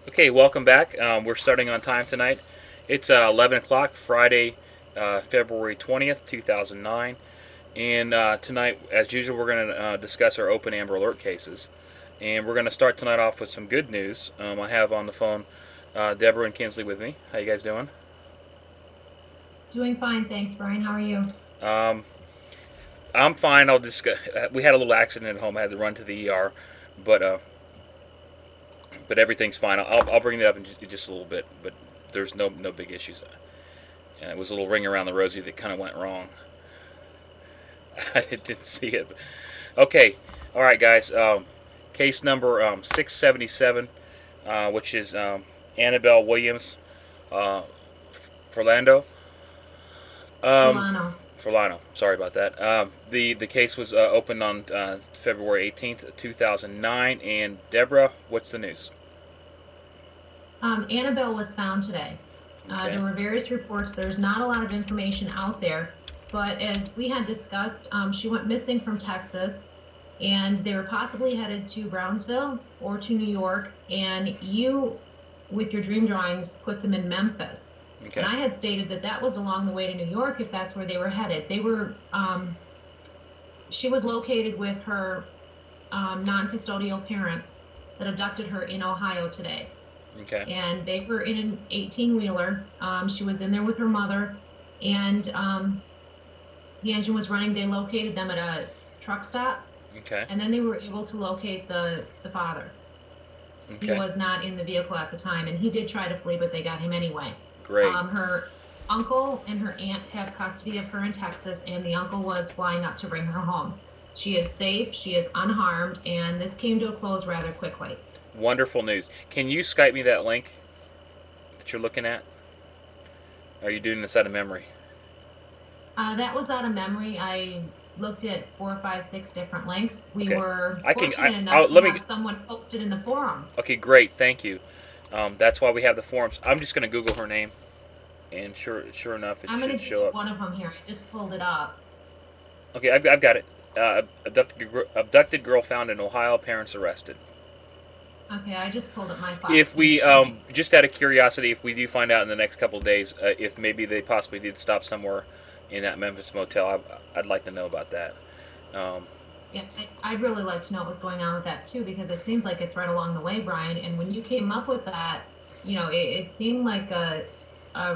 Okay, welcome back. We're starting on time tonight. It's 11 o'clock, Friday, February 20th, 2009. And tonight, as usual, we're going to discuss our open Amber Alert cases. And we're going to start tonight off with some good news. I have on the phone Deborah and Kinsley with me. How you guys doing? Doing fine, thanks, Brian. How are you? Um, I'm fine. I'll discuss. We had a little accident at home. I had to run to the ER, but uh, but everything's fine. I'll bring it up in just a little bit. But there's no big issues. It was a little ring around the rosy that kind of went wrong. I didn't see it. Okay, all right, guys. Case number 677, which is Annabelle Williams, uh, Furlano. Um, Milano. Furlano. Sorry about that. The case was opened on February 18th, 2009. And Deborah, what's the news? Annabelle was found today. Okay. There were various reports. There's not a lot of information out there, but as we had discussed, she went missing from Texas, and they were possibly headed to Brownsville or to New York, and you, with your dream drawings, put them in Memphis. Okay. And I had stated that that was along the way to New York if that's where they were headed. She was located with her non-custodial parents that abducted her in Ohio today. Okay. And they were in an 18-wheeler. She was in there with her mother, and the engine was running. They located them at a truck stop, Okay. and then they were able to locate the father. He Okay. was not in the vehicle at the time, and he did try to flee, but they got him anyway. Great. Her uncle and her aunt have custody of her in Texas, and the uncle was flying up to bring her home. She is safe, she is unharmed, and this came to a close rather quickly. Wonderful news. Can you Skype me that link that you're looking at? Or are you doing this out of memory? That was out of memory. I looked at 4, 5, 6 different links. We Okay. were I can. fortunate I'll, enough to let me. have someone posted in the forum. Okay, great. Thank you. That's why we have the forums. I'm just going to Google her name, and sure enough, it I'm going should to give show you up. one of them here. I just pulled it up. Okay, I've got it. Abducted girl found in Ohio. Parents arrested. Okay, I just pulled up my Fox If we, News feed. just out of curiosity, if we do find out in the next couple of days, if maybe they possibly did stop somewhere in that Memphis motel, I'd like to know about that. Um, Yeah, I'd really like to know what was going on with that too, because it seems like it's right along the way, Brian. And when you came up with that, it seemed like a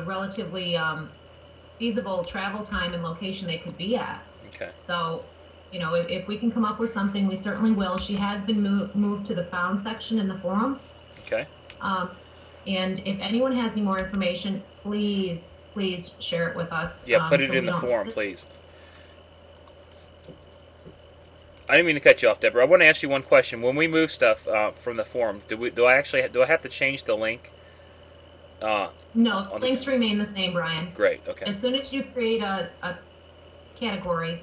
relatively feasible travel time and location they could be at. okay. So, if we can come up with something, we certainly will. She has been moved to the found section in the forum. Okay. Um, and if anyone has any more information, please share it with us. Yeah, put it So in we the don't miss forum, it. please. I didn't mean to cut you off, Deborah. I want to ask you one question. When we move stuff from the forum, do I have to change the link? No, On the links remain the same, Brian. Great. Okay. As soon as you create a category,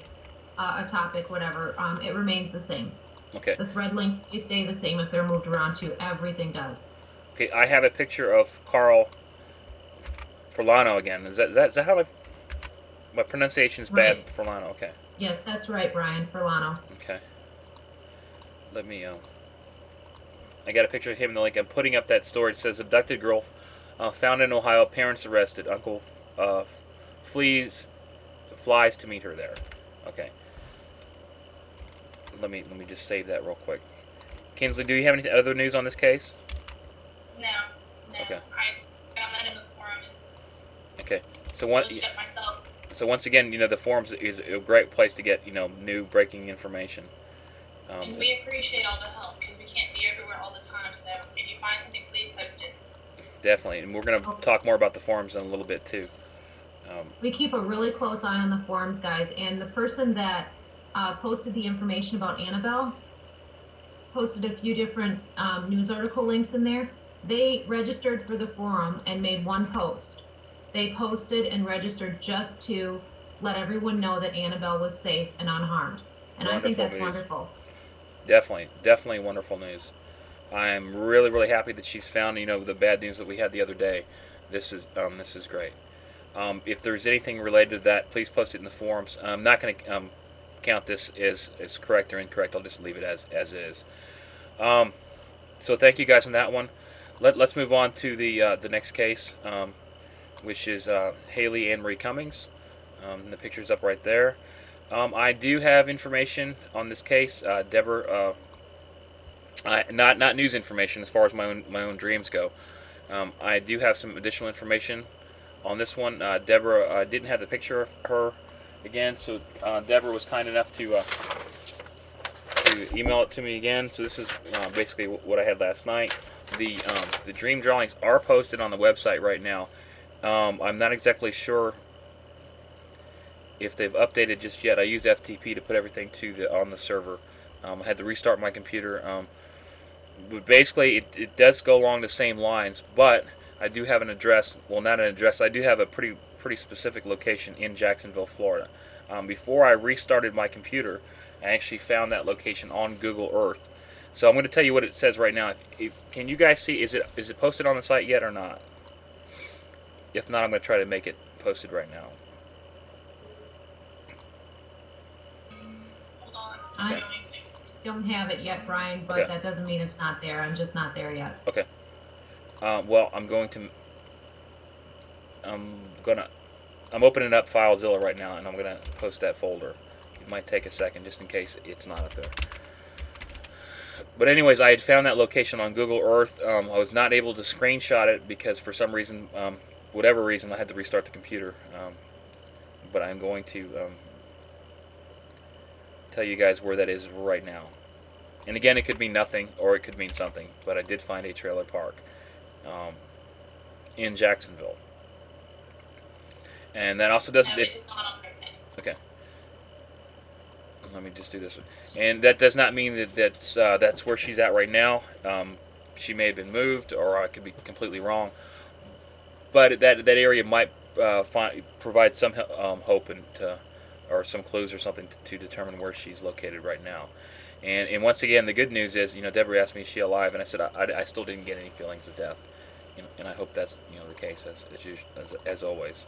a topic, whatever, it remains the same. Okay. The thread links, they stay the same if they're moved around too. Everything does. Okay. I have a picture of Carl Furlano again. Is that how my pronunciation is bad? Right. Furlano. Okay. Yes, that's right, Brian Furlano. Okay. Let me. I got a picture of him in the link. I'm putting up that story. It says abducted girl found in Ohio. Parents arrested. Uncle uh, flies to meet her there. Okay. Let me just save that real quick. Kinsley, do you have any other news on this case? No, no. Okay. I found that in the forum Okay. So and one. looked it up myself. So once again, the forums is a great place to get new breaking information. And we appreciate all the help because we can't be everywhere all the time. So if you find something, please post it. Definitely, and we're going to talk more about the forums in a little bit too. We keep a really close eye on the forums, guys. And the person that posted the information about Annabelle posted a few different news article links in there. They registered for the forum and made one post. They posted and registered just to let everyone know that Annabelle was safe and unharmed. And I think Wonderful that's news. wonderful. Definitely wonderful news. I'm really happy that she's found. The bad news that we had the other day. This is great. If there's anything related to that, please post it in the forums. I'm not going to count this as correct or incorrect. I'll just leave it as it is. So thank you guys on that one. Let's move on to the next case, which is Haleigh Ann Marie Cummings. The picture's up right there. I do have information on this case, Deborah. Not news information as far as my own dreams go. I do have some additional information on this one. Deborah didn't have the picture of her again, so Deborah was kind enough to email it to me again. So this is basically what I had last night. The dream drawings are posted on the website right now. I'm not exactly sure if they've updated just yet. I use FTP to put everything on the server. I had to restart my computer. But basically, it does go along the same lines, but I do have an address. Well, not an address. I do have a pretty specific location in Jacksonville, Florida. Before I restarted my computer, I actually found that location on Google Earth. So I'm going to tell you what it says right now. Can you guys see? Is it posted on the site yet or not? If not, I'm going to try to make it posted right now. Hold on. I don't have it yet, Brian, but Okay. that doesn't mean it's not there. I'm just not there yet. Okay. Well, I'm opening up FileZilla right now, and I'm gonna post that folder. It might take a second, just in case it's not up there. But anyways, I had found that location on Google Earth. I was not able to screenshot it because for some reason, whatever reason, I had to restart the computer. But I'm going to tell you guys where that is right now. And again, it could mean nothing or it could mean something. But I did find a trailer park in Jacksonville. And that also doesn't. No, it is not on there. Okay. Let me just do this one. And that does not mean that's where she's at right now. She may have been moved, or I could be completely wrong. But that area might provide some hope or some clues or something to determine where she's located right now. And once again, the good news is, Deborah asked me, is she alive? And I said I still didn't get any feelings of death. And I hope that's the case as always.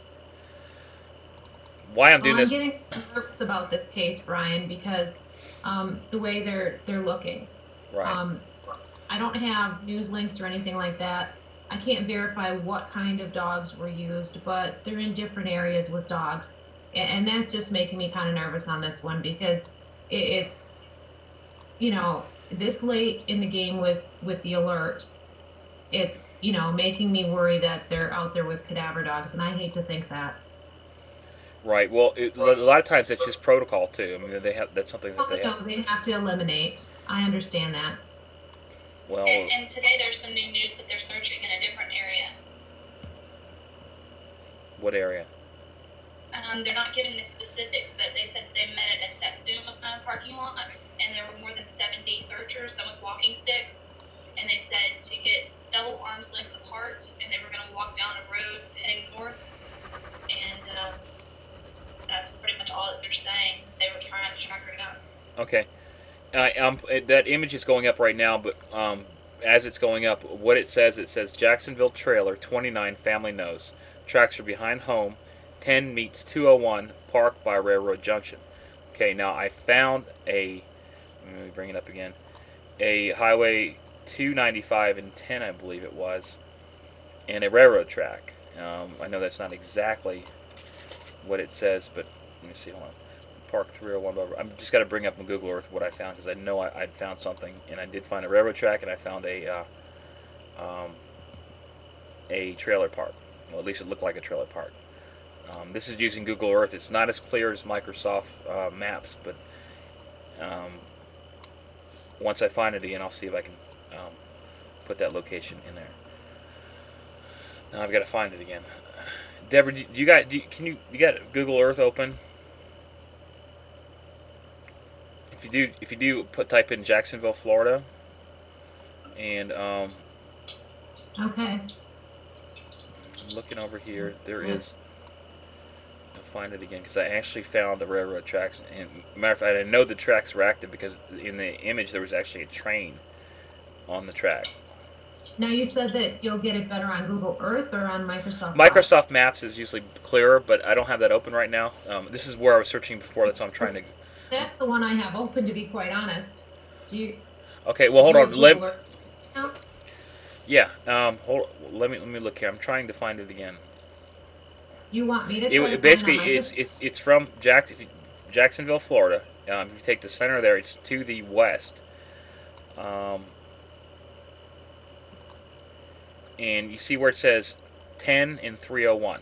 Why I'm doing I'm this? getting nervous about this case, Brian, because the way they're looking. Right. I don't have news links or anything like that. I can't verify what kind of dogs were used, but they're in different areas with dogs. And that's just making me kind of nervous on this one because it's, this late in the game with the alert, it's, making me worry that they're out there with cadaver dogs, and I hate to think that. Right. Well, a lot of times that's just protocol too. I mean, that's something that they have. They have to eliminate. I understand that. Well, And today there's some new news that they're searching in a different area. what area? They're not giving the specifics, but they said they met at a Satsuma parking lot, and there were more than 70 searchers, some with walking sticks, and they said to get double arms length apart, and they were going to walk down a road heading north, and that's pretty much all that they're saying. They were trying to track her down. Okay. That image is going up right now, but as it's going up, what it says Jacksonville trailer 29 family knows. Tracks are behind home. 10 meets 201 park by Railroad Junction. Okay, now I found let me bring it up again. A Highway 295 and 10, I believe it was, and a railroad track. I know that's not exactly what it says, but let me see. Hold on. Park 301. I'm just got to bring up on Google Earth what I found because I know I'd found something, and I did find a railroad track, and I found a trailer park. Well, at least it looked like a trailer park. This is using Google Earth. It's not as clear as Microsoft Maps, but once I find it again, I'll see if I can put that location in there. Now I've got to find it again. Deborah, you got Google Earth open? If you do, type in Jacksonville, Florida, and Okay. I'm looking over here. There is. I'll find it again because I actually found the railroad tracks. And matter of fact, I know the tracks were active because in the image there was actually a train on the track. Now you said that you'll get it better on Google Earth or on Microsoft. Microsoft Maps is usually clearer, but I don't have that open right now. This is where I was searching before. That's why I'm trying to. That's the one I have open, to be quite honest. Do you? Okay, well hold on. Yeah. Let me look here. I'm trying to find it again. You want me to try to find it Basically on my it's from Jacksonville, Florida. If you take the center there, it's to the west. Um, and you see where it says 10 and 301.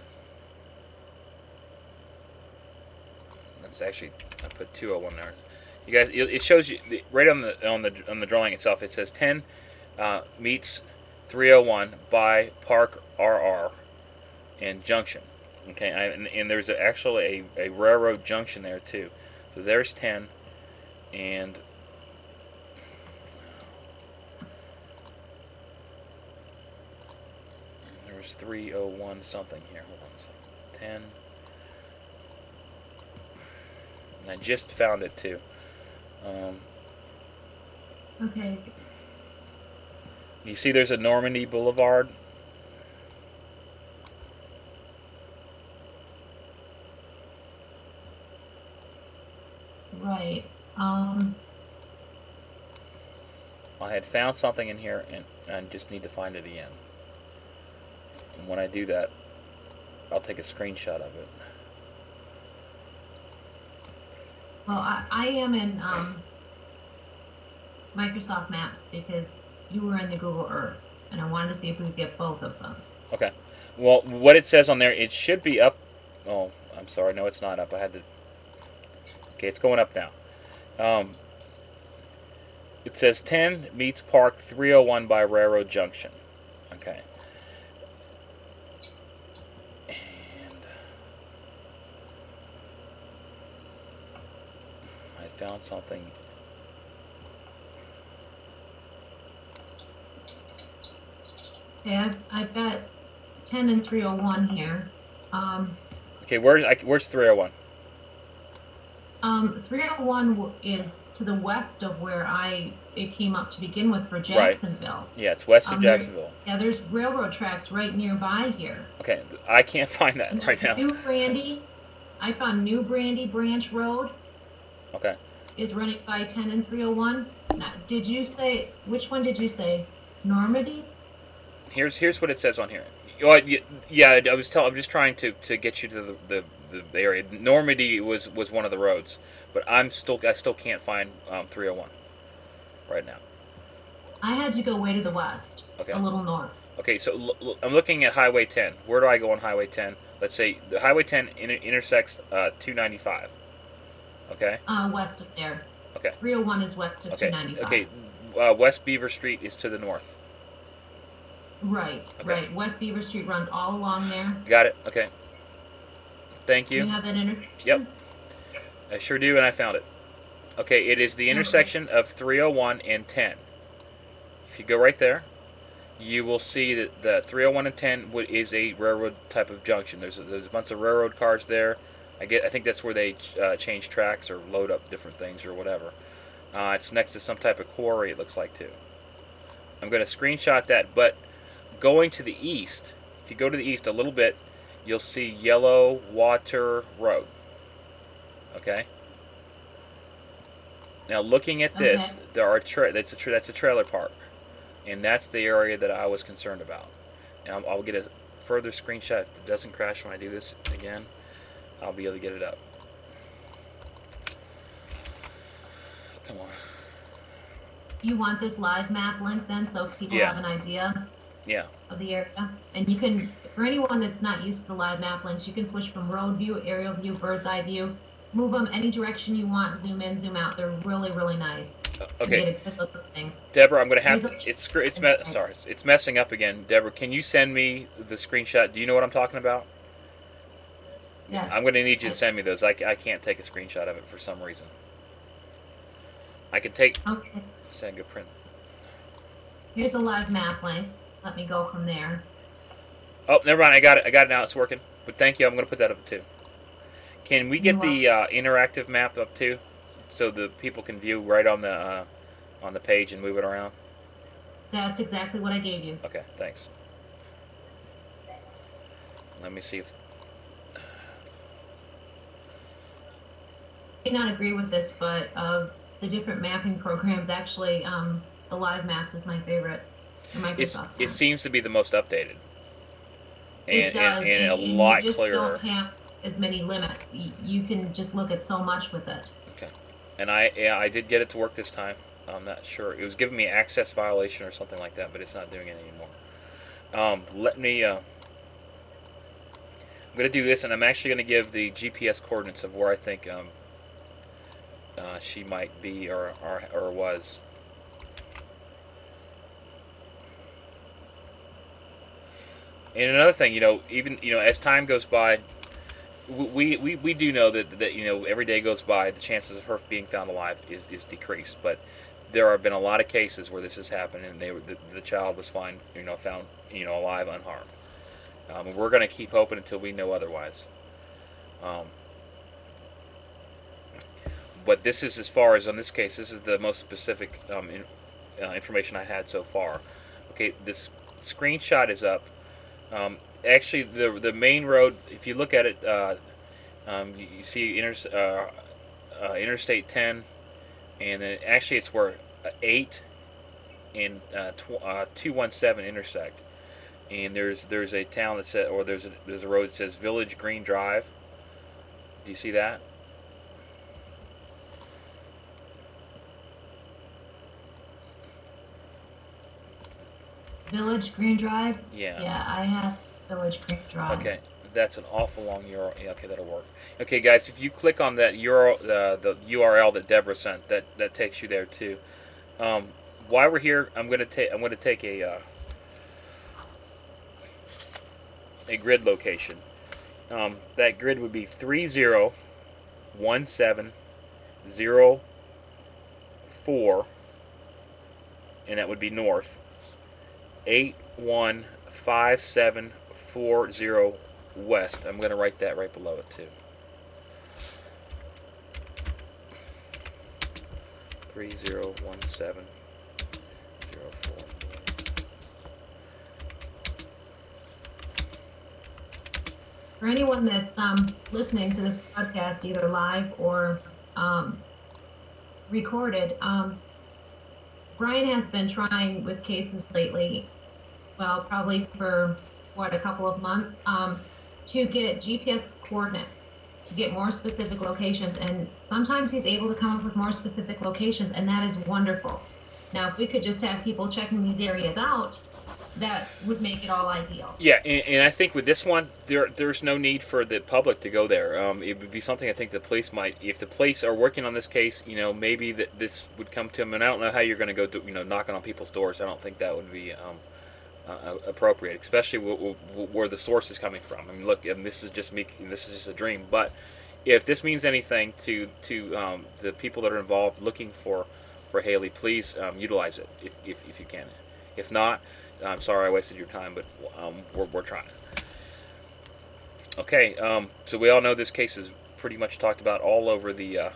That's actually, I put 201 there. You guys, it shows you right on the drawing itself. It says 10 meets 301 by Park RR and Junction. Okay, and there's actually a railroad junction there too. So there's 10, and there's 301 something here. Hold on a second. 10. And I just found it too. Okay. You see there's a Normandy Boulevard. Right. I had found something in here, and I just need to find it again. And when I do that, I'll take a screenshot of it. Well, I am in Microsoft Maps because you were in the Google Earth, and I wanted to see if we could get both of them. Okay. Well, what it says on there, it should be up. Oh, I'm sorry. No, it's not up. I had to. Okay, it's going up now. It says 10 meets Park 301 by Railroad Junction. Okay. And I found something. Okay, I've got 10 and 301 here. Okay, where's 301? 301 is to the west of where it came up to begin with for Jacksonville. Right. Yeah, it's west of Jacksonville. There's railroad tracks right nearby here. Okay, I can't find that And right now. New Brandy. I found New Brandy Branch Road. Okay. Is running by 10 and 301. Now, did you say, which one did you say? Normandy? Here's what it says on here. Well, yeah, I'm just trying to get you to the area. Normandy was one of the roads, but I still can't find 301 right now. I had to go way to the west, Okay. a little north. Okay, so I'm looking at Highway 10. Where do I go on Highway 10? Let's say the Highway 10 intersects 295. Okay. West of there. Okay. 301 is west of 295. Okay. West Beaver Street is to the north. Right. Okay. Right. West Beaver Street runs all along there. Got it. Okay. Thank you. You have that intersection? Yep. I sure do, and I found it. Okay, it is the intersection of 301 and 10. If you go right there, you will see that the 301 and 10 is a railroad type of junction. There's a bunch of railroad cars there. I think that's where they change tracks or load up different things or whatever. It's next to some type of quarry, it looks like, too. I'm going to screenshot that, but going to the east, if you go to the east a little bit, you'll see Yellow Water Road. Okay? Now, looking at this, that's a trailer park, and that's the area that I was concerned about. And I'll get a further screenshot if it doesn't crash when I do this again. I'll be able to get it up. Come on. You want this live map link then, so people have an idea of the area? And you can, for anyone that's not used to the live map links, you can switch from road view, aerial view, bird's eye view, move them any direction you want, zoom in, zoom out. They're really, really nice. Okay. Get a good look at things. Deborah, I'm going to have to, it's messing up again. Deborah, can you send me the screenshot? Do you know what I'm talking about? Yes. I'm going to need you to send me those. I can't take a screenshot of it for some reason. I can take. Okay. Send a print. Here's a live map link. Let me go from there. Oh, never mind. I got it now. It's working. But thank you. I'm going to put that up too. Can we get the interactive map up too, so the people can view right on the page and move it around? That's exactly what I gave you. Okay. Thanks. Let me see if. I may not agree with this, but the different mapping programs, actually, the live maps is my favorite. or Microsoft It can. seems to be the most updated. It does, and a and lot you just clearer. don't have as many limits. You can just look at so much with it. Okay. And I did get it to work this time. I'm not sure. It was giving me access violation or something like that, but it's not doing it anymore. Let me. I'm going to do this, and I'm actually going to give the GPS coordinates of where I think she might be or was. And another thing, even as time goes by, we do know that every day goes by, the chances of her being found alive is decreased. But there have been a lot of cases where this has happened, and the child was found alive, unharmed. And we're going to keep hoping until we know otherwise. But this is, as far as on this case, this is the most specific information I had so far. Okay, this screenshot is up. Actually, the main road, if you look at it, you see Interstate 10, and then actually it's where 8 and 217 intersect. And there's a town that says, or there's a road that says Village Green Drive. Do you see that? Village Green Drive? Yeah. Yeah, I have Village Green Drive. Okay, that's an awful long URL. Yeah, okay, that'll work. Okay, guys, if you click on that URL, the URL that Deborah sent, that takes you there too. While we're here, I'm going to take a grid location. That grid would be 301704, and that would be north. 815740 west. I'm going to write that right below it too. 301704. For anyone that's listening to this podcast, either live or recorded, Brian has been trying with cases lately, well, probably for a couple of months, to get GPS coordinates, to get more specific locations, and sometimes he's able to come up with more specific locations, and that is wonderful. Now, if we could just have people checking these areas out, that would make it all ideal. Yeah, and I think with this one, there's no need for the public to go there. It would be something I think the police might, if the police are working on this case, maybe that this would come to them. And I don't know how you're going to go, knocking on people's doors. I don't think that would be appropriate, especially where the source is coming from. I mean, look, this is just me. This is just a dream. But if this means anything to the people that are involved looking for Haleigh, please utilize it if you can. If not, I'm sorry I wasted your time, but we're trying. Okay, so we all know this case is pretty much talked about all over the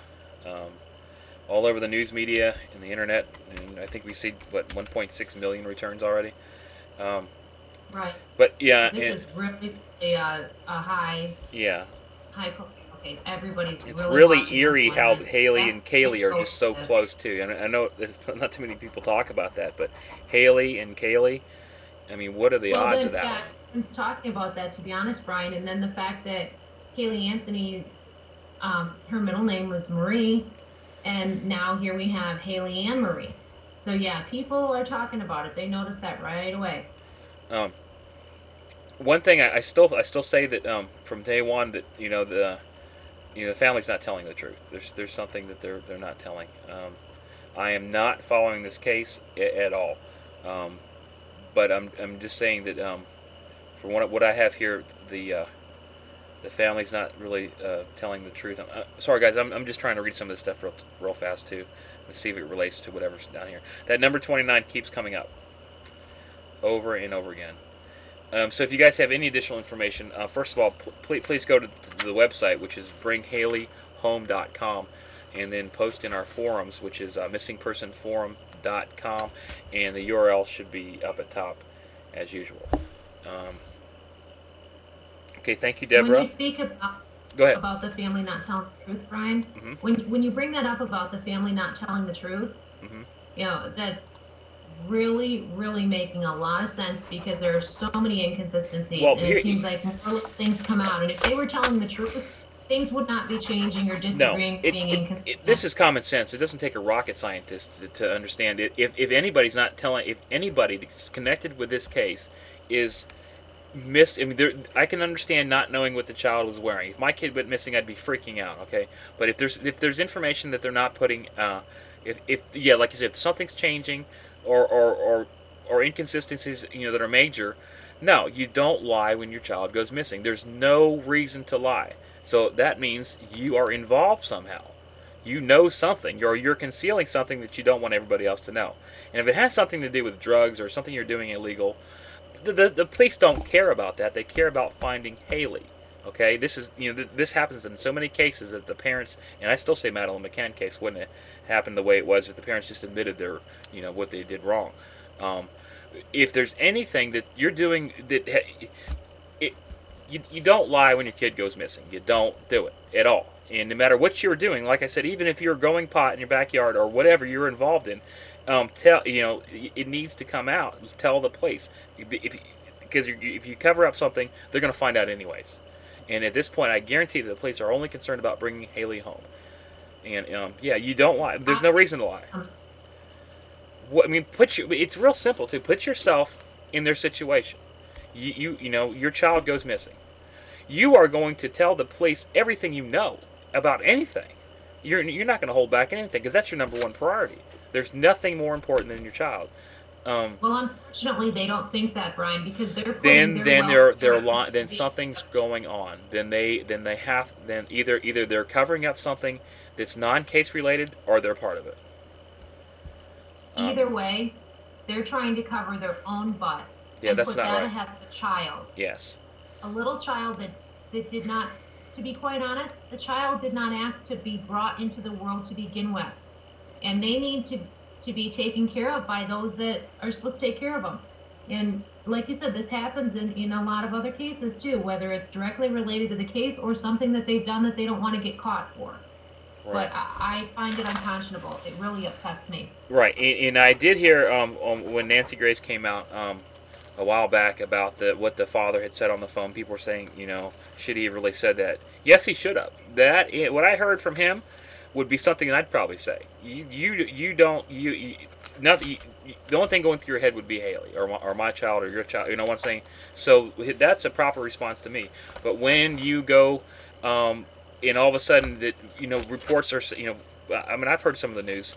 news media and the internet, and I think we see 1.6 million returns already. Right. But yeah, this is really a high. Yeah. High profile case. Everybody's. It's really eerie how Haleigh and Kaylee are just so this. close too. And I know not too many people talk about that, but Haleigh and Kaylee. I mean, what are the odds of that? Yeah, everyone's talking about that, to be honest, Brian. And then the fact that Kaylee Anthony, her middle name was Marie, and now here we have Haleigh Ann Marie. So yeah, people are talking about it. They noticed that right away. One thing I still say that from day one that the family's not telling the truth. There's something that they're not telling. I am not following this case at all. But I'm just saying that from what I have here, the family's not really telling the truth. Sorry guys, I'm just trying to read some of this stuff real fast too, and see if it relates to whatever's down here. That number 29 keeps coming up over and over again. So if you guys have any additional information, first of all, please go to the website, which is bringhaleyhome.com, and then post in our forums, which is missingpersonforum.com, and the URL should be up at top as usual. Okay, thank you, Deborah. When you speak Go ahead. About the family not telling the truth, Brian, Mm-hmm. when you bring that up about the family not telling the truth, Mm-hmm. that's really, really making a lot of sense because there are so many inconsistencies, Well, and it seems like more little things come out. And if they were telling the truth, things would not be changing or no, disagreeing, being this inconsistent. is common sense. It doesn't take a rocket scientist to understand it. If anybody's not telling, if anybody that's connected with this case is I mean, I can understand not knowing what the child was wearing. If my kid went missing, I'd be freaking out. Okay, but if there's information that they're not putting, if yeah, like you said, if something's changing, or inconsistencies, that are major, no, you don't lie when your child goes missing. There's no reason to lie. So that means you are involved somehow. You know something, or you're concealing something that you don't want everybody else to know. And if it has something to do with drugs or something you're doing illegal, the police don't care about that. They care about finding Haleigh. Okay, this is this happens in so many cases that the parents, and I still say Madeline McCann case wouldn't have happened the way it was if the parents just admitted their what they did wrong. Um, if there's anything that you're doing that you don't lie when your kid goes missing. You don't do it at all. And no matter what you're doing, like I said, even if you're growing pot in your backyard or whatever you're involved in, it needs to come out. Tell the police, because if you cover up something, they're going to find out anyways. And at this point, I guarantee that the police are only concerned about bringing Haleigh home. And yeah, you don't lie. There's no reason to lie. I mean, it's real simple too. Put yourself in their situation. Your child goes missing. You are going to tell the police everything you know about anything. You're not going to hold back anything because that's your number one priority. There's nothing more important than your child. Well, unfortunately, they don't think that, Brian, because they're then something's going on. Then either they're covering up something that's non-case related or they're part of it. Either way, they're trying to cover their own butt and that's put not that right. ahead of a child. Yes. A little child that did not, to be quite honest, the child did not ask to be brought into the world to begin with. And they need to be taken care of by those that are supposed to take care of them. And like you said, this happens in a lot of other cases too, whether it's directly related to the case or something that they've done that they don't want to get caught for. Right. But I find it unconscionable. It really upsets me. Right, and I did hear when Nancy Grace came out a while back about what the father had said on the phone. People were saying, should he have really said that? Yes, he should have. What I heard from him would be something that I'd probably say. The only thing going through your head would be Haleigh or my child or your child. You know what I'm saying? So that's a proper response to me. But when you go and all of a sudden that reports are I mean, I've heard some of the news.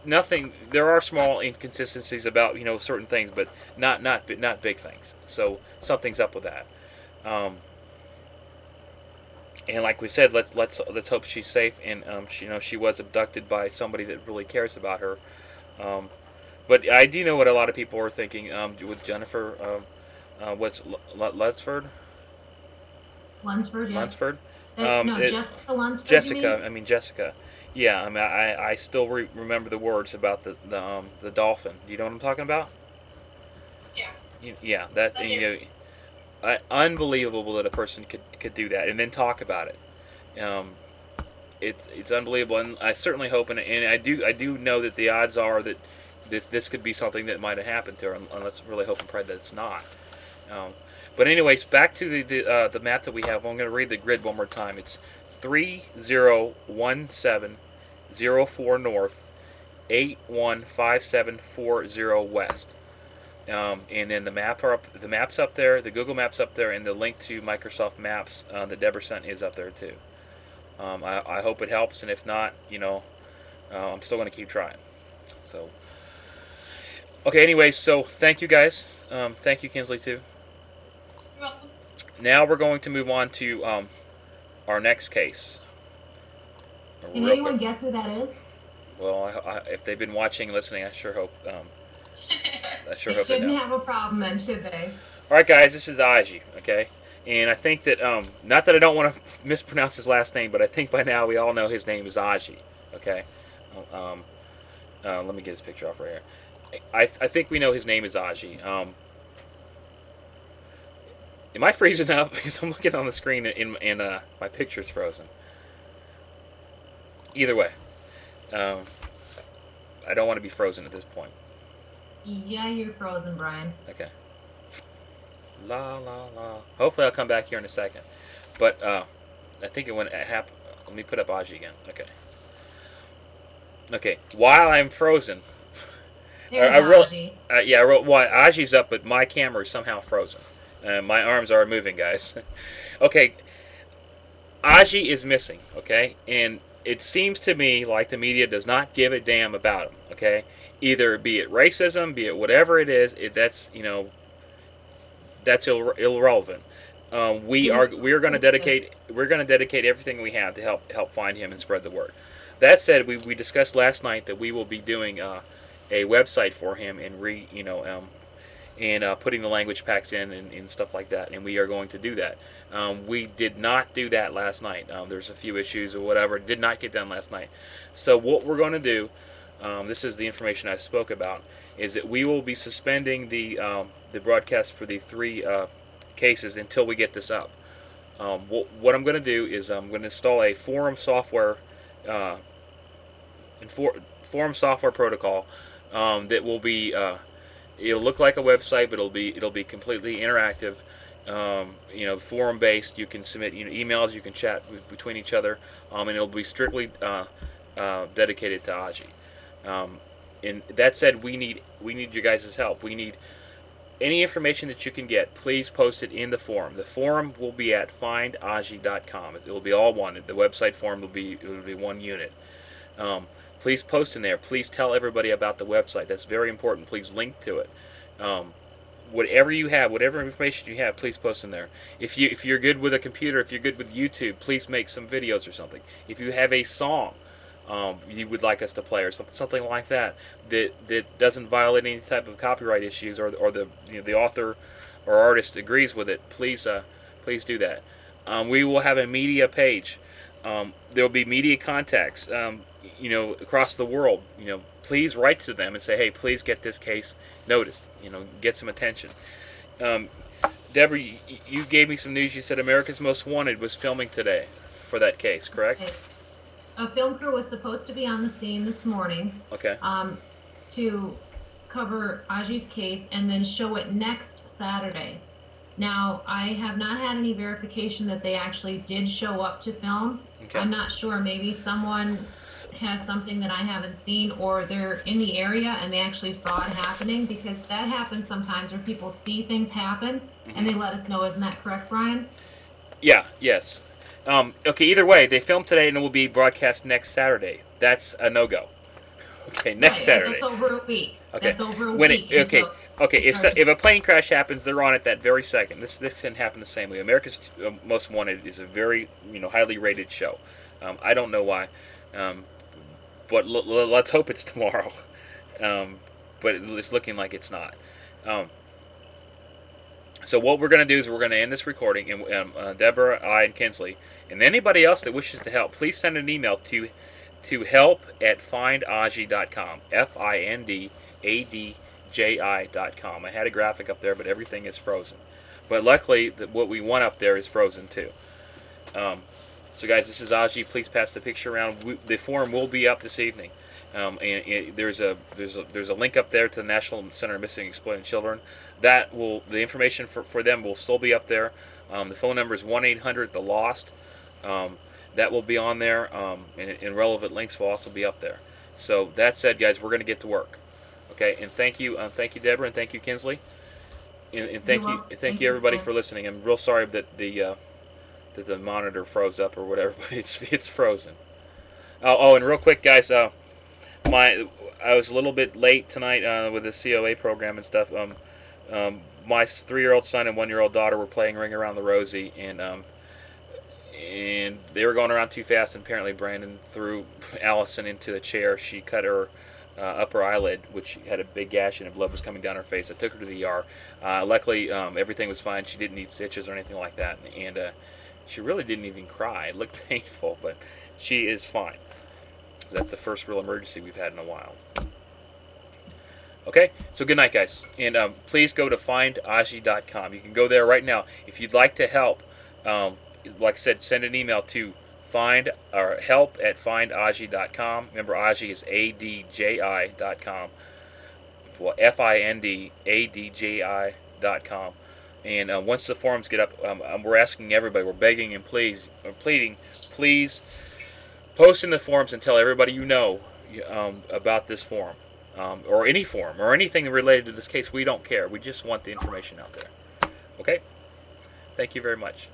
Nothing. There are small inconsistencies about certain things, but not big things. So something's up with that. And like we said, let's hope she's safe. And she was abducted by somebody that really cares about her. But I do know what a lot of people are thinking with Jennifer. What's Lunsford? Lunsford, yeah. Lunsford. Jessica Lunsford. Jessica. Yeah, I mean, I still remember the words about the dolphin. Do you know what I'm talking about? Yeah. Yeah, that unbelievable that a person could do that and then talk about it. It's unbelievable, and I certainly hope, and I do know that the odds are that this could be something that might have happened to her, and let's really hope and pray that it's not. But anyways, back to the map that we have. I'm going to read the grid one more time. It's 301704 north, 815740 west. And then the map's up there, the Google Maps up there, and the link to Microsoft Maps that Deborah sent is up there too. I hope it helps, and if not, I'm still going to keep trying. So, okay. Anyways, so thank you guys. Thank you, Kinsley, too. You're welcome. Now we're going to move on to our next case. Can anyone guess who that is? Well, if they've been watching and listening, I sure hope. I sure They hope they shouldn't know. have a problem then, should they? All right, guys, this is Adji. Okay, and I think that not that I don't want to mispronounce his last name, but I think by now we all know his name is Adji. Okay. Let me get his picture off right here. I think we know his name is Adji. Am I freezing up? Because I'm looking on the screen and my picture's frozen. Either way, I don't want to be frozen at this point. Yeah, you're frozen, Brian. Okay. La la la. Hopefully I'll come back here in a second. But I think it went let me put up Adji again. Okay. Okay. While I'm frozen, There's I really, Adji. yeah, I wrote why Adji's up, but my camera is somehow frozen. My arms are moving, guys. Okay. Adji is missing. Okay, and it seems to me like the media does not give a damn about him. Okay, either be it racism, be it whatever it is, that's irrelevant. We're going to dedicate everything we have to help find him and spread the word. That said, we discussed last night that we will be doing a website for him and putting the language packs in and stuff like that, and we are going to do that. We did not do that last night. There's a few issues or whatever. Did not get done last night. So what we're going to do, this is the information I spoke about, is that we will be suspending the broadcast for the 3 cases until we get this up. What I'm going to do is I'm going to install a forum software protocol that will be it'll look like a website, but it'll be completely interactive. Forum based. You can submit emails. You can chat between each other, and it'll be strictly dedicated to Adji. And that said, we need your guys' help. We need any information that you can get. Please post it in the forum. The forum will be at findadji.com. It will be all one. The website forum will be one unit. Please post in there. Please tell everybody about the website. That's very important. Please link to it. Whatever you have, whatever information you have, please post in there. If you're good with a computer, if you're good with YouTube, please make some videos or something. If you have a song you would like us to play or something like that doesn't violate any type of copyright issues, or the author or artist agrees with it, please do that. We will have a media page. There will be media contacts across the world. Please write to them and say, hey, please get this case noticed. Get some attention. Deborah, you gave me some news. You said America's Most Wanted was filming today for that case, correct? Okay. A film crew was supposed to be on the scene this morning. Okay. To cover Adji's case and then show it next Saturday. Now, I have not had any verification that they actually did show up to film. Okay. I'm not sure. Maybe someone has something that I haven't seen, or they're in the area and they actually saw it happening, because that happens sometimes where people see things happen and they let us know. Isn't that correct, Brian? Yeah, yes. Okay, either way, they filmed today and it will be broadcast next Saturday. That's a no-go. Okay, next Saturday. That's over a week. Okay. That's over a week. Okay. If a plane crash happens, they're on it that very second. This can happen the same way. America's Most Wanted is a very highly rated show. I don't know why, but let's hope it's tomorrow. But it's looking like it's not. So what we're going to do is we're going to end this recording, and Deborah, I, and Kinsley, and anybody else that wishes to help, please send an email to help@findadji.com. findadji.com. I had a graphic up there, but everything is frozen. But luckily, what we want up there is frozen too. So guys, this is Adji. Please pass the picture around. The forum will be up this evening. There's a link up there to the National Center of Missing and Exploited Children. The information for them will still be up there. The phone number is 1-800-THE-LOST. That will be on there, and relevant links will also be up there. So that said, guys, we're going to get to work. Okay, and thank you, Deborah, and thank you, Kinsley, and thank you everybody for listening. I'm real sorry that the monitor froze up or whatever, but it's frozen. Oh, and real quick, guys, I was a little bit late tonight with the COA program and stuff. My 3-year-old son and 1-year-old daughter were playing Ring Around the Rosie, and they were going around too fast, and apparently Brandon threw Allison into the chair. She cut her upper eyelid, which had a big gash, and blood was coming down her face. I took her to the ER. Luckily, everything was fine. She didn't need stitches or anything like that, and she really didn't even cry. It looked painful, but she is fine. That's the first real emergency we've had in a while. Okay, so good night, guys, and please go to findadji.com. You can go there right now if you'd like to help. Like I said, send an email to help@findadji.com. Remember, Adji is ADJI.com. well, FINDADJI.com. And once the forums get up, we're asking everybody, we're begging and pleading, please post in the forums and tell everybody you know about this forum, or any forum, or anything related to this case. We don't care. We just want the information out there. Okay? Thank you very much.